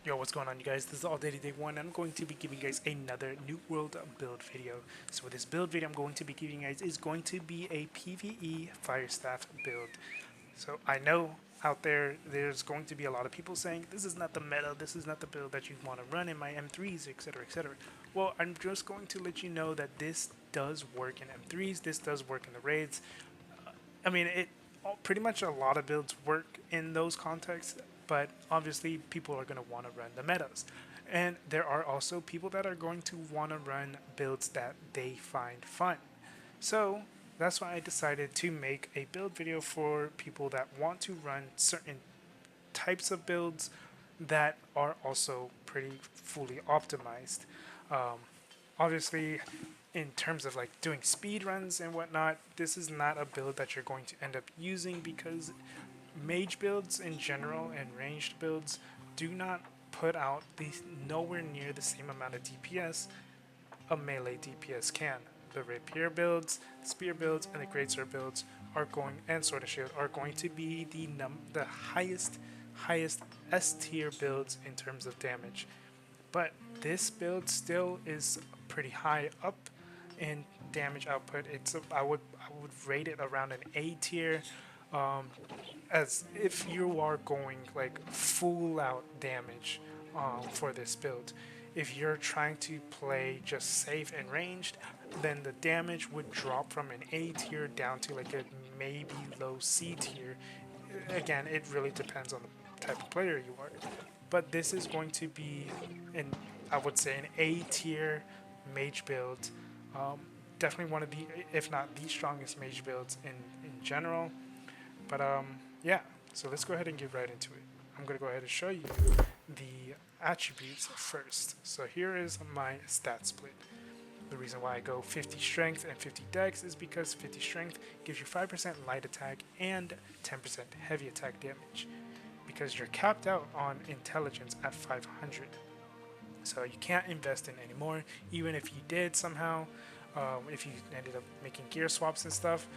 Yo, what's going on, you guys? This is All Day 1. I'm going to be giving you guys another New World build video. So with this build video I'm going to be giving you guys is going to be a PvE Firestaff build. So I know out there's going to be a lot of people saying this is not the meta, this is not the build that you want to run in my M3s, etc, etc. Well, I'm just going to let you know that this does work in M3s, this does work in the raids. I mean, pretty much a lot of builds work in those contexts, but obviously people are going to want to run the metas. And there are also people that are going to want to run builds that they find fun. So that's why I decided to make a build video for people that want to run certain types of builds that are also pretty fully optimized. Um, Obviously, in terms of like doing speed runs and whatnot, this is not a build that you're going to end up using because mage builds in general and ranged builds do not put out nowhere near the same amount of DPS a melee DPS can. The rapier builds, the spear builds, and the greatsword builds are going, and sword and shield are going to be the highest S tier builds in terms of damage. But this build still is pretty high up in damage output. I would rate it around an A tier, as if you are going like full out damage for this build. If you're trying to play just safe and ranged, then the damage would drop from an A tier down to like a maybe low C tier. Again, it really depends on the type of player you are. But this is going to be, I would say, an A tier mage build. Definitely one of the, if not the strongest mage builds in general. But yeah, so let's go ahead and get right into it. I'm going to go ahead and show you the attributes first. So here is my stat split. The reason why I go 50 strength and 50 dex is because 50 strength gives you 5% light attack and 10% heavy attack damage, because you're capped out on intelligence at 500. So you can't invest in anymore. Even if you did somehow, if you ended up making gear swaps and stuff,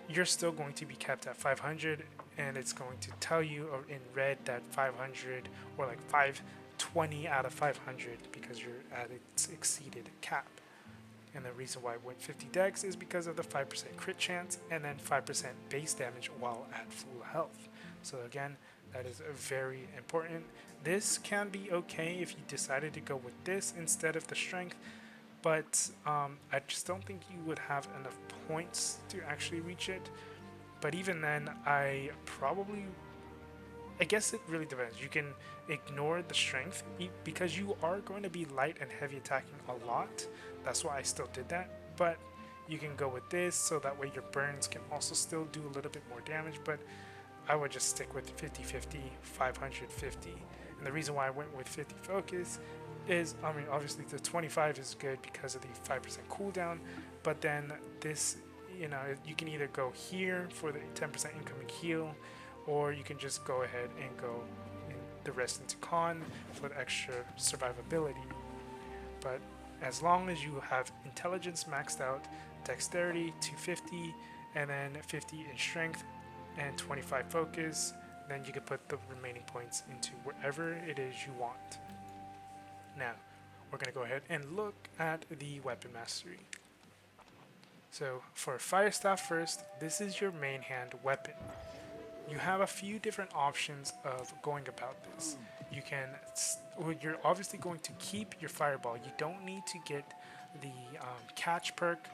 you're still going to be capped at 500, and it's going to tell you in red that 500 or like 520 out of 500 because you're at its exceeded cap. And the reason why I went 50 dex is because of the 5% crit chance and then 5% base damage while at full health. So again, that is very important. This can be okay if you decided to go with this instead of the strength, but I just don't think you would have enough points to actually reach it. But even then, I guess it really depends. You can ignore the strength because you are going to be light and heavy attacking a lot. That's why I still did that. But you can go with this so that way your burns can also still do a little bit more damage. But I would just stick with 50-50, 550. And the reason why I went with 50 focus is, I mean, obviously the 25 is good because of the 5% cooldown, but then this, you know, you can either go here for the 10% incoming heal, or you can just go ahead and go the rest into con for the extra survivability. But as long as you have intelligence maxed out, dexterity 250, and then 50 in strength and 25 focus, then you can put the remaining points into wherever it is you want. Now, we're going to go ahead and look at the weapon mastery. So for Firestaff first, this is your main hand weapon. You have a few different options of going about this. You're obviously going to keep your fireball. You don't need to get the catch perk.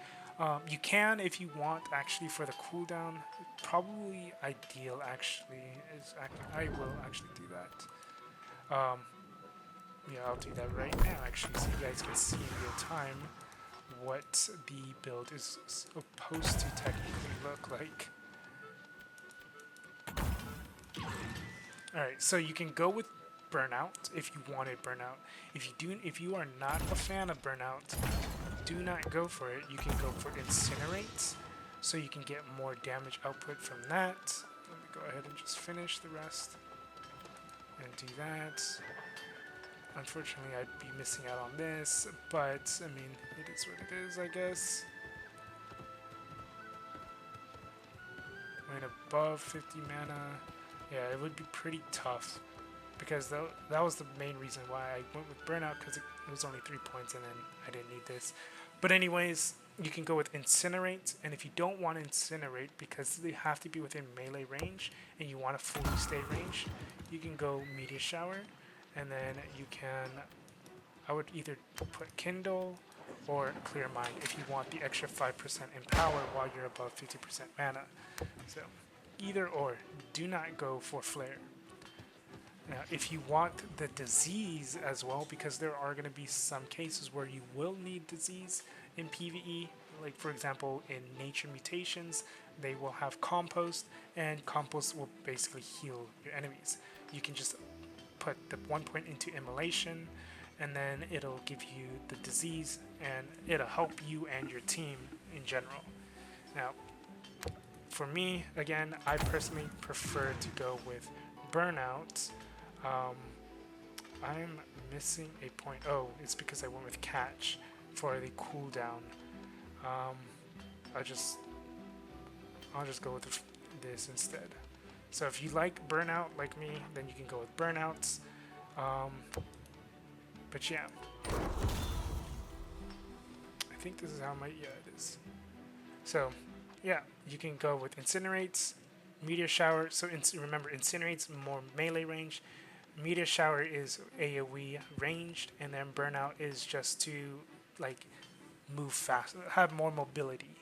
You can if you want, actually, for the cooldown. Probably ideal actually is I will actually do that. Yeah, I'll do that right now actually, so you guys can see in real time what the build is supposed to technically look like. Alright, so you can go with burnout if you wanted burnout. If you are not a fan of burnout, do not go for it. You can go for incinerate, so you can get more damage output from that. Let me go ahead and just finish the rest and do that. Unfortunately, I'd be missing out on this, but I mean, it is what it is, I guess. I mean, above 50 mana, yeah, it would be pretty tough. because that was the main reason why I went with Burnout, because it was only 3 points and then I didn't need this. But anyways, you can go with Incinerate, and if you don't want to Incinerate because they have to be within melee range and you want to fully stay range, you can go Meteor Shower, and then you can, I would either put Kindle or Clear Mind if you want the extra 5% in power while you're above 50% mana. So either or, do not go for Flare. Now, if you want the disease as well, because there are going to be some cases where you will need disease in PvE, like for example in nature mutations, they will have compost, and compost will basically heal your enemies. You can just put the 1 point into immolation, and then it'll give you the disease, and it'll help you and your team in general. Now, for me, again, I personally prefer to go with Burnout. I'm missing a point. Oh, it's because I went with Catch for the cooldown. I'll just go with this instead. So if you like Burnout like me, then you can go with Burnouts. But yeah, I think this is how my, yeah, it is. So yeah, you can go with Incinerates, Meteor Shower. So remember, Incinerates more melee range, Meteor Shower is AOE ranged, and then Burnout is just to like move fast, have more mobility.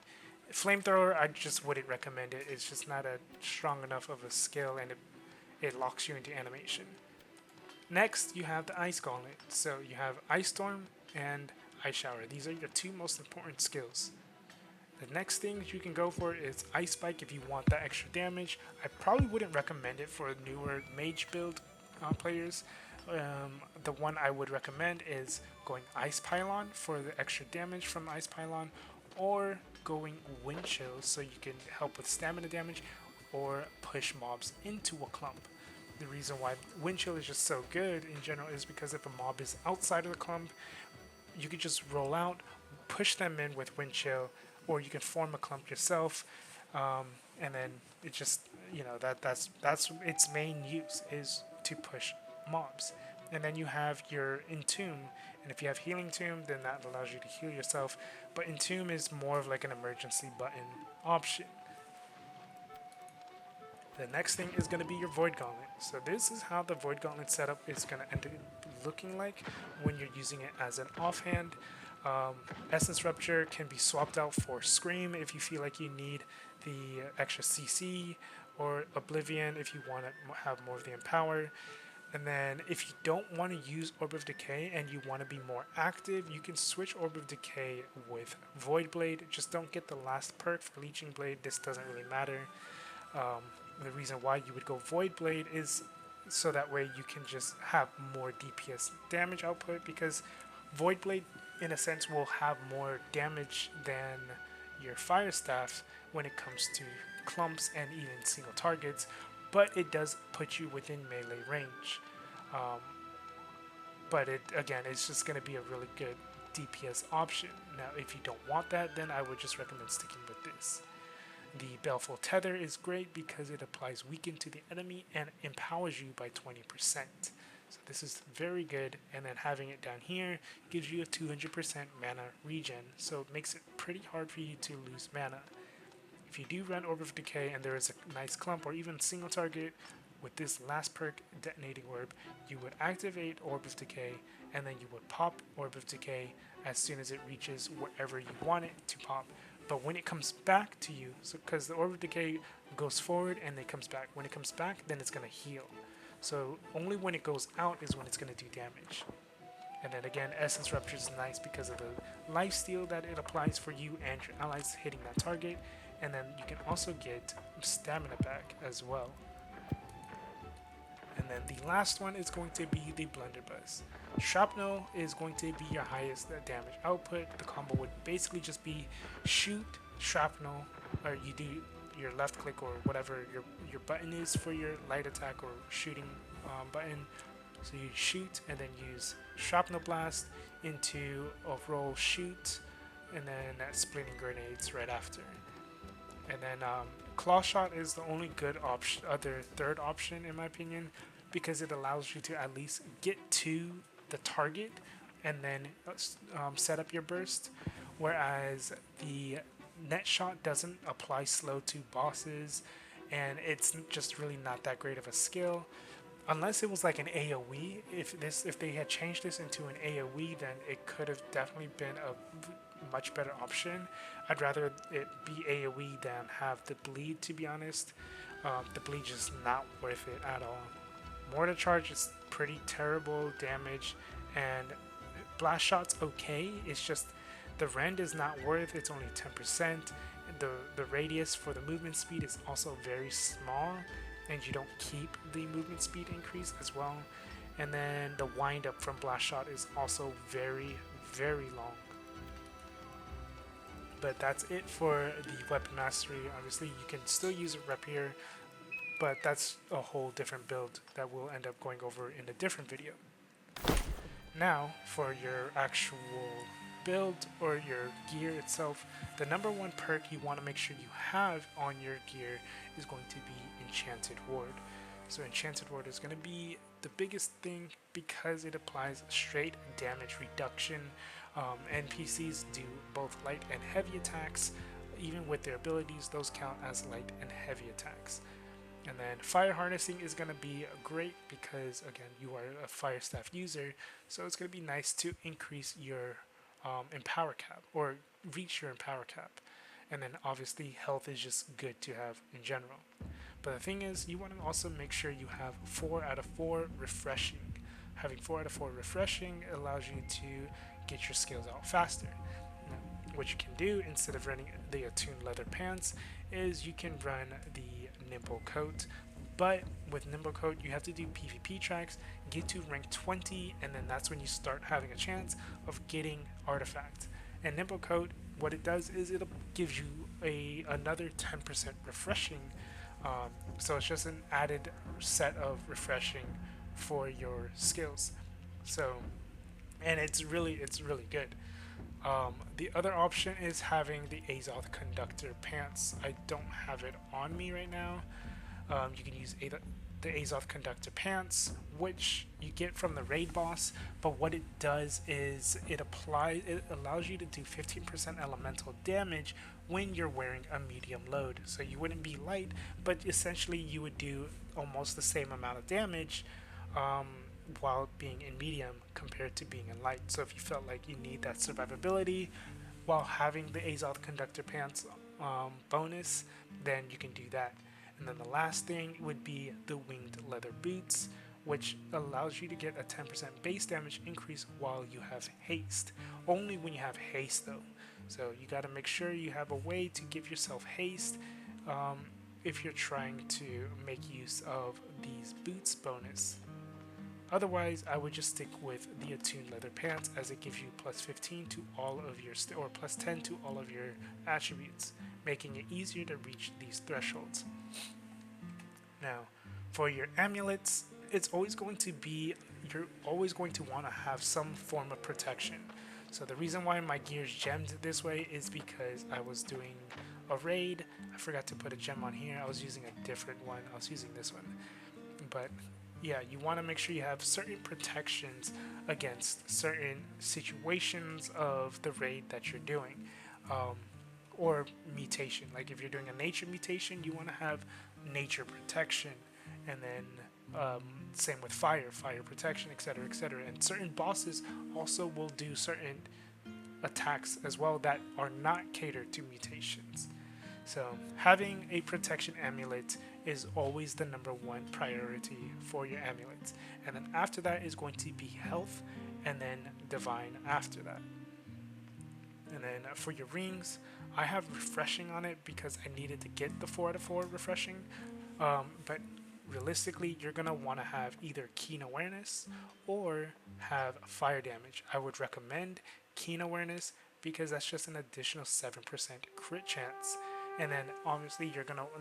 Flamethrower, I just wouldn't recommend it. It's just not a strong enough of a skill, and it locks you into animation. Next, you have the Ice Gauntlet. So you have Ice Storm and Ice Shower. These are your two most important skills. The next thing you can go for is Ice Spike if you want that extra damage. I probably wouldn't recommend it for newer mage build players. The one I would recommend is going Ice Pylon for the extra damage from Ice Pylon, or going Wind Chill so you can help with stamina damage or push mobs into a clump. The reason why Wind Chill is just so good in general is because if a mob is outside of the clump, you can just roll out, push them in with Wind Chill, or you can form a clump yourself, and then it just, you know, that's its main use, is to push mobs. And then you have your Entomb, and if you have Healing Tomb, then that allows you to heal yourself, but Entomb is more of like an emergency button option. The next thing is going to be your Void Gauntlet. So this is how the Void Gauntlet setup is going to end up looking like when you're using it as an offhand. Essence Rupture can be swapped out for Scream if you feel like you need the extra CC, or Oblivion if you want to have more of the Empower. And then if you don't want to use Orb of Decay and you want to be more active, you can switch Orb of Decay with Void Blade. Just don't get the last perk for Leeching Blade. This doesn't really matter. The reason why you would go Void Blade is so that way you can just have more DPS damage output, because Void Blade in a sense will have more damage than your Firestaff when it comes to clumps and even single targets, but it does put you within melee range. But it, again, it's just going to be a really good DPS option. Now if you don't want that, then I would just recommend sticking with this. The Baleful Tether is great because it applies Weaken to the enemy and empowers you by 20%. So this is very good, and then having it down here gives you a 200% mana regen, so it makes it pretty hard for you to lose mana. If you do run Orb of Decay and there is a nice clump or even single target, with this last perk, Detonating Orb, you would activate Orb of Decay, and then you would pop Orb of Decay as soon as it reaches wherever you want it to pop. But when it comes back to you, so because the Orb of Decay goes forward and it comes back. When it comes back, then it's going to heal. So only when it goes out is when it's going to do damage. And then again, Essence Rupture is nice because of the lifesteal that it applies for you and your allies hitting that target. And then you can also get stamina back as well. And then the last one is going to be the Blunderbuss. Shrapnel is going to be your highest damage output. The combo would basically just be shoot, shrapnel, or you do your left click or whatever your button is for your light attack or shooting button. So you shoot and then use Shrapnel Blast into overall shoot, and then splitting grenades right after. And then Claw Shot is the only good option, other third option in my opinion. because it allows you to at least get to the target and then set up your burst, whereas the net shot doesn't apply slow to bosses, and it's just really not that great of a skill. Unless it was like an AOE, if they had changed this into an AOE, then it could have definitely been a much better option. I'd rather it be AOE than have the bleed, to be honest. The bleed just not worth it at all. Mortar charge is pretty terrible damage, and blast shot's okay. It's just the rend is not worth. It's only 10%. The radius for the movement speed is also very small, and you don't keep the movement speed increase as well. And then the wind up from blast shot is also very, very long. But that's it for the weapon mastery. Obviously, you can still use a rapier, but that's a whole different build that we'll end up going over in a different video. Now, for your actual build or your gear itself, the number one perk you want to make sure you have on your gear is going to be Enchanted Ward. So Enchanted Ward is going to be the biggest thing because it applies straight damage reduction. NPCs do both light and heavy attacks. Even with their abilities, those count as light and heavy attacks. And then fire harnessing is going to be great because, again, you are a Firestaff user, so it's going to be nice to increase your empower cap or reach your empower cap. And then obviously health is just good to have in general. But the thing is, you want to also make sure you have 4 out of 4 refreshing. Having 4 out of 4 refreshing allows you to get your skills out faster. Now, what you can do instead of running the attuned leather pants is you can run the nimble coat. But with nimble coat, you have to do PvP tracks, get to rank 20, and then that's when you start having a chance of getting artifact. And nimble coat, what it does is it gives you another 10% refreshing. So it's just an added set of refreshing for your skills. So, and it's really good. The other option is having the Azoth Conductor pants. I don't have it on me right now. You can use the Azoth Conductor pants, which you get from the raid boss, but what it does is it allows you to do 15% elemental damage when you're wearing a medium load. So you wouldn't be light, but essentially you would do almost the same amount of damage while being in medium compared to being in light. So if you felt like you need that survivability while having the Azoth Conductor pants bonus, then you can do that. And then the last thing would be the winged leather boots, which allows you to get a 10% base damage increase while you have haste. Only when you have haste though. So you got to make sure you have a way to give yourself haste if you're trying to make use of these boots bonus. Otherwise, I would just stick with the attuned leather pants, as it gives you plus 15 to all of your or plus 10 to all of your attributes, making it easier to reach these thresholds. Now, for your amulets, it's always going to be, you're always going to want to have some form of protection. So the reason why my gear is gemmed this way is because I was doing a raid. I forgot to put a gem on here. I was using a different one. I was using this one. But yeah, you want to make sure you have certain protections against certain situations of the raid that you're doing. Or mutation. Like if you're doing a nature mutation, you want to have nature protection. And then same with fire protection, etc., etc. And certain bosses also will do certain attacks as well that are not catered to mutations. So having a protection amulet is always the number one priority for your amulets. And then after that is going to be health, and then divine after that. And then for your rings, I have refreshing on it because I needed to get the 4 out of 4 refreshing. But realistically, you're going to want to have either keen awareness or have fire damage. I would recommend keen awareness because that's just an additional 7% crit chance. And then obviously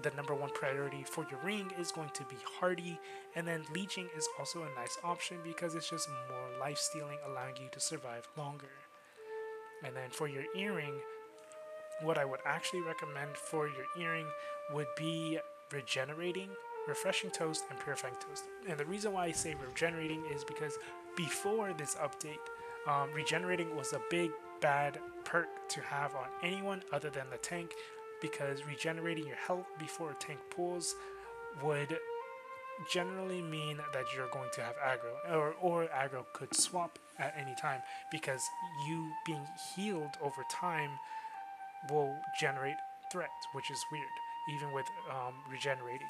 the number one priority for your ring is going to be hardy, and then leeching is also a nice option because it's just more life stealing, allowing you to survive longer. And then for your earring, what I would actually recommend for your earring would be regenerating Refreshing Toast, and Purifying Toast. And the reason why I say regenerating is because before this update, regenerating was a big bad perk to have on anyone other than the tank, because regenerating your health before a tank pulls would generally mean that you're going to have aggro, or aggro could swap at any time, because you being healed over time will generate threats, which is weird, even with regenerating.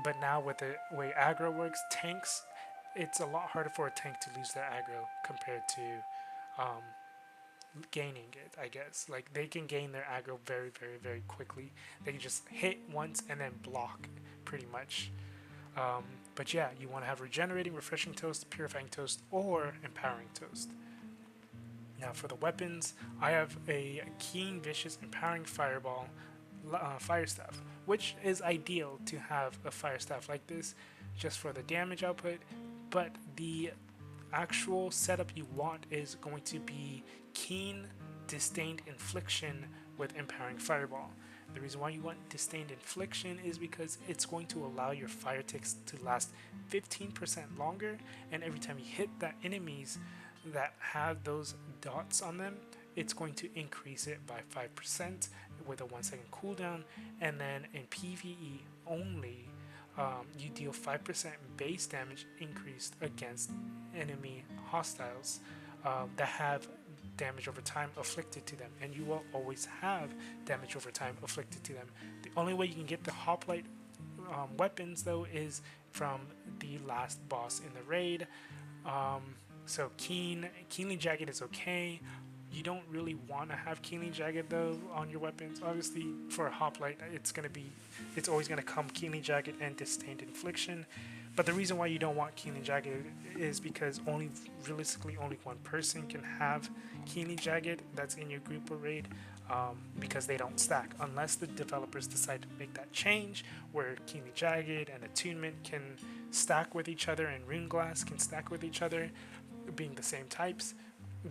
But now with the way aggro works, tanks, it's a lot harder for a tank to lose their aggro compared to gaining it, I guess. Like, they can gain their aggro very, very, very quickly. They can just hit once and then block, pretty much. But yeah, you want to have regenerating, refreshing toast, purifying toast, or empowering toast. Now for the weapons, I have a keen, vicious, empowering fireball, Firestaff, which is ideal to have a Firestaff like this, just for the damage output. But the actual setup you want is going to be keen, disdained infliction with empowering fireball. The reason why you want disdained infliction is because it's going to allow your fire ticks to last 15% longer, and every time you hit the enemies that have those dots on them, it's going to increase it by 5% with a 1 second cooldown. And then in PvE only, you deal 5% base damage increased against enemy hostiles that have damage over time afflicted to them, and you will always have damage over time afflicted to them. The only way you can get the hoplite weapons though is from the last boss in the raid. So keenly jagged is okay. You don't really want to have keenly jagged though on your weapons. Obviously for a hoplite, it's always gonna come keenly jagged and disdained infliction. But the reason why you don't want keenly jagged is because realistically only one person can have keenly jagged that's in your group or raid, because they don't stack unless the developers decide to make that change where keenly jagged and attunement can stack with each other and rune glass can stack with each other, being the same types.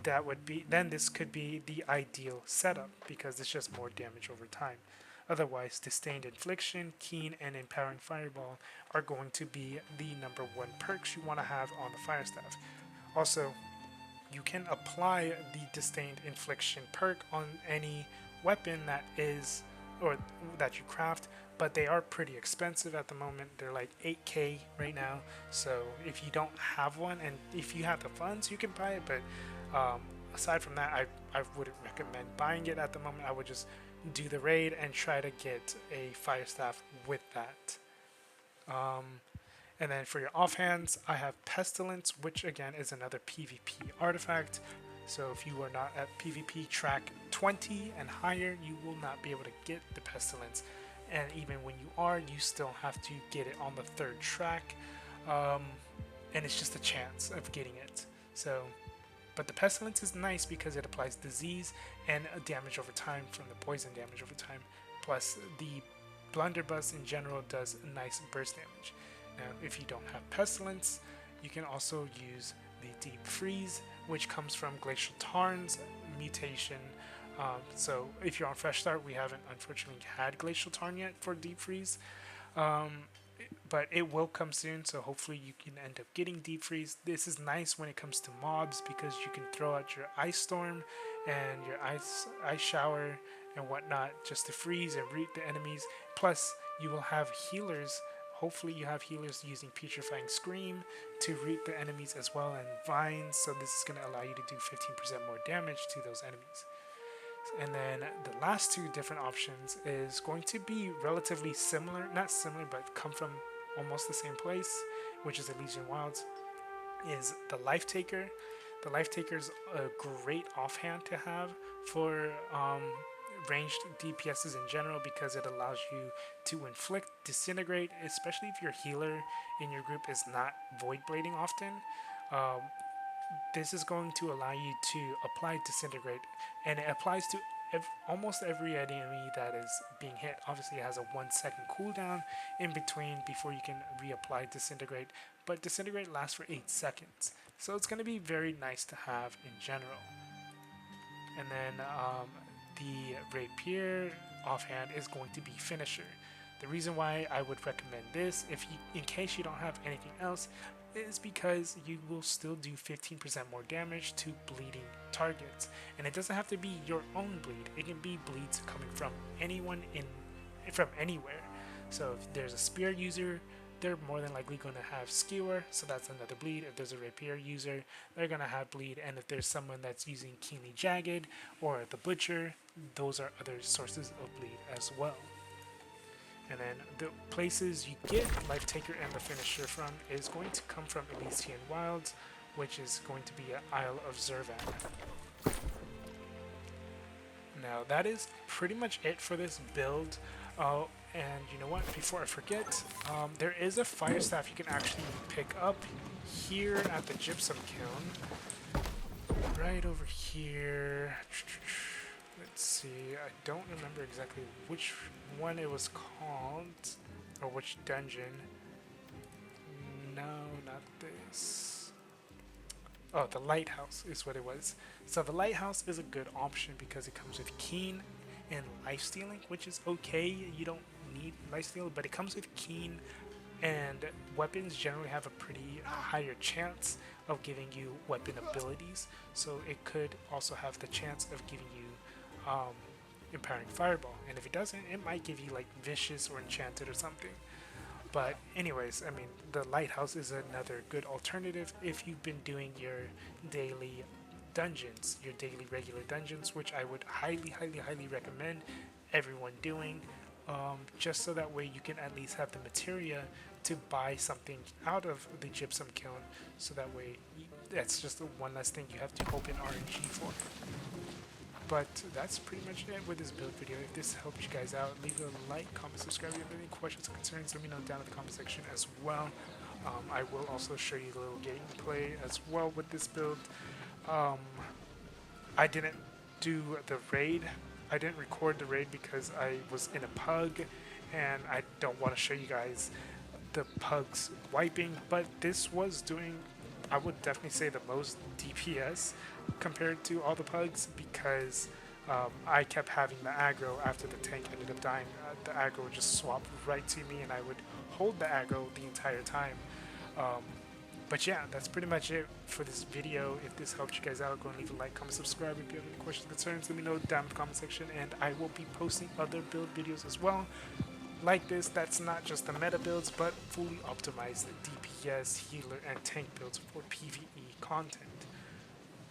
Then this could be the ideal setup, because it's just more damage over time. Otherwise, disdained infliction, keen, and empowering fireball are going to be the #1 perks you want to have on the Firestaff. Also, you can apply the disdained infliction perk on any weapon that is, or that you craft, but they are pretty expensive at the moment. They're like 8k right now, so if you don't have one, and if you have the funds, you can buy it, but aside from that, I wouldn't recommend buying it at the moment. I would just do the raid and try to get a Firestaff with that. And then for your offhands, I have Pestilence, which again is another PvP artifact. So if you are not at PvP track 20 and higher, you will not be able to get the Pestilence. And even when you are, you still have to get it on the 3rd track. And it's just a chance of getting it. But the Pestilence is nice because it applies disease and damage over time from the poison damage over time. Plus, the Blunderbuss in general does a nice burst damage. Now, if you don't have Pestilence, you can also use the Deep Freeze, which comes from Glacial Tarn's mutation. So if you're on Fresh Start, we haven't unfortunately had Glacial Tarn yet for Deep Freeze. But it will come soon, so hopefully you can end up getting Deep Freeze. This is nice when it comes to mobs, because you can throw out your Ice Storm and your Ice Shower and whatnot just to freeze and root the enemies. Plus, you will have healers. Hopefully you have healers using Putrefying Scream to root the enemies as well, and Vines, so this is going to allow you to do 15% more damage to those enemies. And then the last two different options is going to be relatively similar, not similar, but come from almost the same place, which is Elysian Wilds, is the Life Taker. The Life Taker is a great offhand to have for ranged DPSs in general, because it allows you to inflict, disintegrate, especially if your healer in your group is not void blading often. This is going to allow you to apply disintegrate, and it applies to almost every enemy that is being hit. Obviously it has a 1 second cooldown in between before you can reapply disintegrate, but disintegrate lasts for 8 seconds, so it's going to be very nice to have in general. And then the Rapier offhand is going to be Finisher. The reason why I would recommend this, in case you don't have anything else, is because you will still do 15% more damage to bleeding targets. And it doesn't have to be your own bleed. It can be bleeds coming from anyone from anywhere. So if there's a spear user, they're more than likely going to have skewer, so that's another bleed. If there's a rapier user, they're going to have bleed. And if there's someone that's using keenly jagged or the butcher, those are other sources of bleed as well. And then the places you get Life Taker and the Finisher from is going to come from Elysian Wilds, which is going to be an Isle of Zervan. Now that is pretty much it for this build. And you know what, before I forget, there is a Firestaff you can actually pick up here at the Gypsum Kiln. Right over here. Let's see, I don't remember exactly which one it was called, or which dungeon. No, not this. Oh, the Lighthouse is what it was. So the Lighthouse is a good option because it comes with Keen and Lifestealing, which is okay. You don't need Lifesteal, but it comes with Keen, and weapons generally have a pretty higher chance of giving you weapon abilities. So it could also have the chance of giving you Empowering Fireball, and if it doesn't, it might give you like Vicious or Enchanted or something. But anyways, I mean, the Lighthouse is another good alternative if you've been doing your daily dungeons, your daily regular dungeons, which I would highly recommend everyone doing, just so that way you can at least have the materia to buy something out of the Gypsum Kiln, so that way that's just one less thing you have to open RNG for. But that's pretty much it with this build video. If this helped you guys out, leave a like, comment, subscribe. If you have any questions or concerns, let me know down in the comment section as well. I will also show you a little gameplay as well with this build. I didn't do the raid. I didn't record the raid because I was in a pug, and I don't want to show you guys the pugs wiping, but this was doing, I would definitely say, the most DPS compared to all the pugs, because I kept having the aggro after the tank ended up dying. The aggro would just swap right to me, and I would hold the aggro the entire time. But yeah, that's pretty much it for this video. If this helped you guys out, go and leave a like, comment, subscribe. If you have any questions or concerns, let me know down in the comment section, and I will be posting other build videos as well like this. That's not just the meta builds, but fully optimized DPS, healer, and tank builds for PvE content.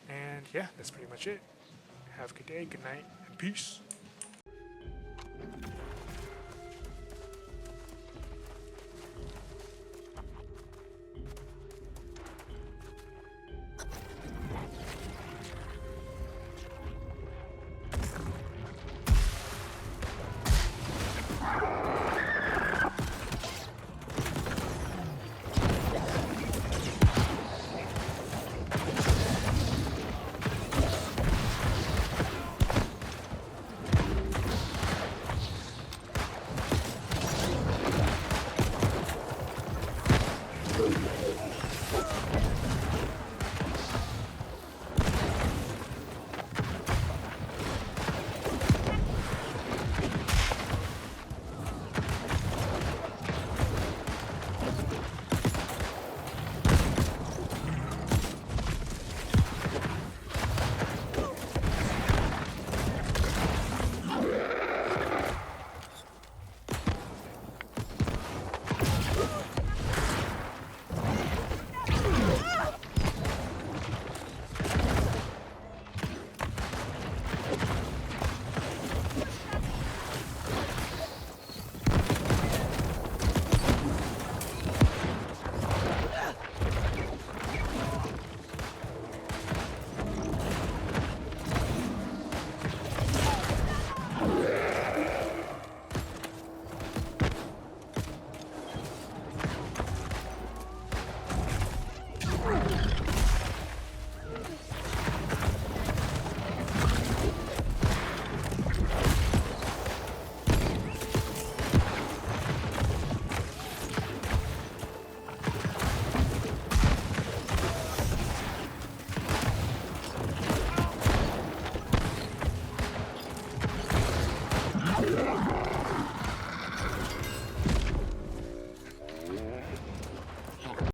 And yeah, that's pretty much it. Have a good day, good night, and peace.